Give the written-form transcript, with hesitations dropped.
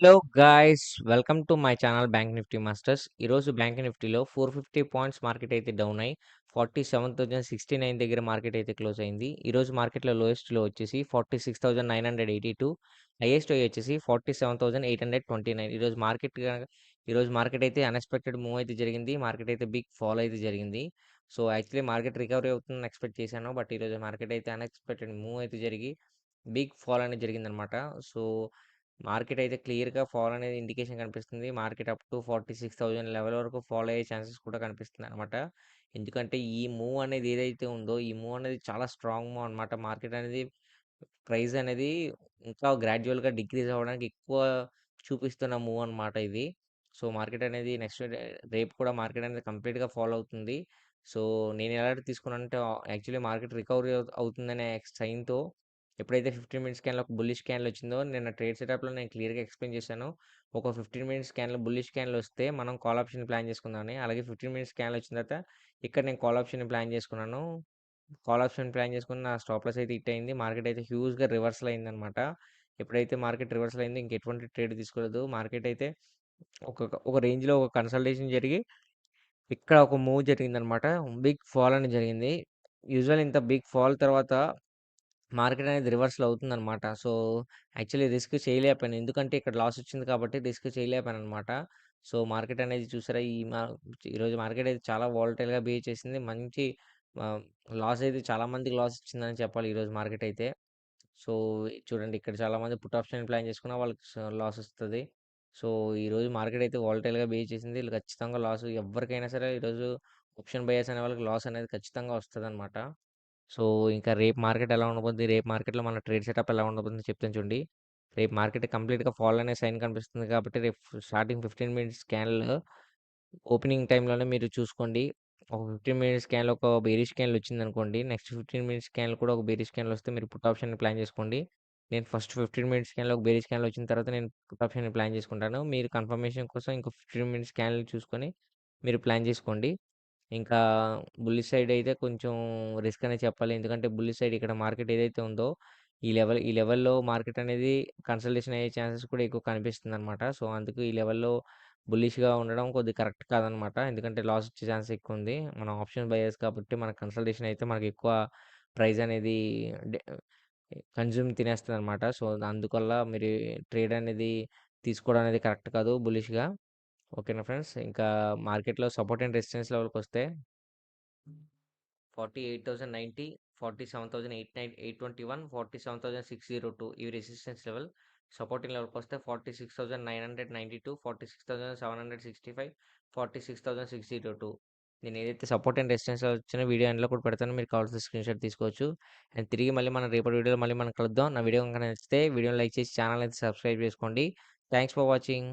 Hello guys! Welcome to my channel bank Nifty masters. ఈరోజు bank నిఫ్టీలో 450 points market అయితే down అయ్యి 47,069 దగ్గర మార్కెట్ అయితే క్లోజ్ అయింది. ఈరోజు మార్కెట్‌లో లోయెస్ట్ లో వచ్చేసి 46,982, హైయెస్ట్ హై వచ్చేసి 47,829. ఈరోజు మార్కెట్ అయితే అన్‌ఎక్స్‌పెక్టెడ్ మూవ్ అయితే జరిగింది. మార్కెట్ అయితే బిగ్ ఫాల్ అయితే జరిగింది. సో, యాక్చువల్లీ మార్కెట్ రికవరీ అవుతుందని ఎక్స్‌పెక్ట్ చేశాను. బట్ ఈరోజు మార్కెట్ అయితే అన్‌ఎక్స్‌పెక్టెడ్ మూవ్ అయితే జరిగి బిగ్ ఫాల్ అనేది జరిగిందనమాట. సో, మార్కెట్ అయితే క్లియర్‌గా ఫాల్ అనేది ఇండికేషన్ కనిపిస్తుంది. మార్కెట్ అప్ టు 46,000 లెవెల్ వరకు ఫాల్ అయ్యే ఛాన్సెస్ కూడా కనిపిస్తున్నాయన్నమాట. ఎందుకంటే ఈ మూవ్ అనేది ఏదైతే ఉందో, ఈ మూవ్ అనేది చాలా స్ట్రాంగ్ మూవ్ అనమాట. మార్కెట్ అనేది ప్రైస్ అనేది ఇంకా గ్రాడ్యుయల్‌గా డిక్రీజ్ అవ్వడానికి ఎక్కువ చూపిస్తున్న మూవ్ అనమాట ఇది. సో, మార్కెట్ అనేది నెక్స్ట్ రేపు కూడా మార్కెట్ అనేది కంప్లీట్‌గా ఫాలో అవుతుంది. సో, నేను ఎలా తీసుకున్నానంటే యాక్చువల్లీ మార్కెట్ రికవరీ అవుతుందనే సైన్‌తో ఎప్పుడైతే 15 మినిట్స్ స్కాన్‌లో ఒక బుల్లిష్ క్యాండిల్ వచ్చిందో నిన్న ట్రేడ్ సెటప్‌లో నేను క్లియర్‌గా ఎక్స్‌ప్లెయిన్ చేశాను. ఒక 15 మినిట్స్ స్కాన్‌లో బుల్లిష్ క్యాండిల్ వస్తే మనం కాల్ ఆప్షన్ ప్లాన్ చేసుకుందామని. అలాగే 15 మినిట్స్ స్కాన్‌లో వచ్చిన తర్వాత ఇక్కడ నేను కాల్ ఆప్షన్ ప్లాన్ చేసుకున్నాను. కాల్ ఆప్షన్ ప్లాన్ చేసుకొని నా స్టాప్ లాస్ అయితే హిట్ అయింది. మార్కెట్ అయితే హ్యూజ్‌గా రివర్సల్ అయిందనమాట. ఎప్పుడైతే మార్కెట్ రివర్సల్ అయిందో ఇంక ఎటువంటి ట్రేడ్ తీసుకోలేదు. మార్కెట్ అయితే ఒక ఒక రేంజ్‌లో ఒక కన్సల్టేషన్ జరిగి ఇక్కడ ఒక మూవ్ జరిగిందనమాట. బిగ్ ఫాల్ అనేది జరిగింది. యూజువల్ ఇంత బిగ్ ఫాల్ తర్వాత మార్కెట్ అనేది రివర్సల్ అవుతుందనమాట. సో, యాక్చువల్లీ రిస్క్ చేయలేకపోయాను. ఎందుకంటే ఇక్కడ లాస్ వచ్చింది కాబట్టి రిస్క్ చేయలేకపోయాననమాట. సో, మార్కెట్ అనేది చూసారా ఈరోజు మార్కెట్ అయితే చాలా వోలటైల్‌గా బిహేవ్ చేసింది. మంచి ఆహ్, లాస్ అయితే చాలా మందికి లాస్ ఇచ్చిందని చెప్పాలి ఈరోజు మార్కెట్ అయితే. సో, చూడండి ఇక్కడ చాలామంది పుట్ ఆప్షన్ ప్లాన్ చేసుకున్న వాళ్ళకి లాస్ వస్తది. సో, ఈరోజు మార్కెట్ అయితే వోలటైల్‌గా బిహేవ్ చేసింది. ఈళ్ళు ఖచ్చితంగా లాస్ ఎవ్వరికైనా సరే ఈరోజు ఆప్షన్ బయర్స్ అనే వాళ్ళకి లాస్ అనేది ఖచ్చితంగా వస్తదనమాట. సో, ఇంకా రేపు మార్కెట్ ఎలా ఉండబోద్ది? రేపు మార్కెట్‌లో మన ట్రేడ్ సెటప్ ఎలా ఉండబోతుందో చెప్తాను చూడండి. రేపు మార్కెట్ కంప్లీట్‌గా ఫాల్ అనే సైన్ కనిపిస్తుంది కాబట్టి రేపు స్టార్టింగ్ 15 మినిట్స్ స్కాన్‌లో ఓపెనింగ్ టైమ్‌లోనే మీరు చూసుకోండి. ఒక 15 మినిట్స్ స్కాన్‌లో ఒక బేరిష్ క్యాండిల్ వచ్చిందనుకోండి. నెక్స్ట్ 15 మినిట్స్ స్కాన్‌లో కూడా ఒక బేరిష్ క్యాండిల్ వస్తే మీరు పుట్ ఆప్షన్‌ని ప్లాన్ చేసుకోండి. నేను ఫస్ట్ 15 మినిట్స్ స్కాన్‌లో ఒక బేరిష్ క్యాండిల్ వచ్చిన తర్వాత నేను పుట్ ఆప్షన్‌ని ప్లాన్ చేసుకుంటాను. మీరు కన్ఫర్మేషన్ కోసం ఇంకో 15 మినిట్స్ స్కాన్‌లు చూసుకొని మీరు ప్లాన్ చేసుకోండి. ఇంకా బుల్లిష్ సైడ్ అయితే కొంచెం రిస్క్ అనే చెప్పాలి. ఎందుకంటే బుల్లిష్ సైడ్ ఇక్కడ మార్కెట్ ఏదైతే ఉందో, ఈ లెవెల్‌లో మార్కెట్ అనేది కన్సల్టేషన్ అయ్యే ఛాన్సెస్ కూడా ఎక్కువ కనిపిస్తుందనమాట. సో, అందుకు ఈ లెవెల్‌లో బుల్లిష్‌గా ఉండడం కొద్దిగా కరెక్ట్ కాదనమాట. ఎందుకంటే లాస్ వచ్చే ఛాన్స్ ఎక్కువుంది. మనం ఆప్షన్ బయర్స్ కాబట్టి మన కన్సల్టేషన్ అయితే మనకు ఎక్కువ ప్రైస్ అనేది డె తినేస్తదనమాట. సో, అందువల్ల మీరు ట్రేడ్ అనేది తీసుకోవడం అనేది కరెక్ట్ కాదు బుల్లిష్‌గా. ఓకేనా ఫ్రెండ్స్. ఇంకా మార్కెట్‌లో సపోర్ట్ అండ్ రెసిస్టెన్స్ లెవెల్‌కొస్తే 48,090, 47,821, 47,602 ఇవి రెసిస్టెన్స్ లెవెల్. సపోర్టింగ్ లెవెల్‌కొస్తే 46,992, 46,765, 46,602. నేను ఏదైతే సపోర్ట్ అండ్ రెసిస్టెన్స్ వచ్చిన వీడియో ఎండ్‌లో కూడా పెడతాను. మీరు కావాల్సిన స్క్రీన్‌షాట్ తీసుకోవచ్చు. అండ్ తిరిగి మళ్ళీ మనం రేపటి వీడియోలో మళ్ళీ మనం కలుద్దాం. నా వీడియో గనుక నచ్చితే వీడియోని లైక్ చేసి ఛానల్ అయితే సబ్స్క్రైబ్ చేసుకోండి. Thanks for watching.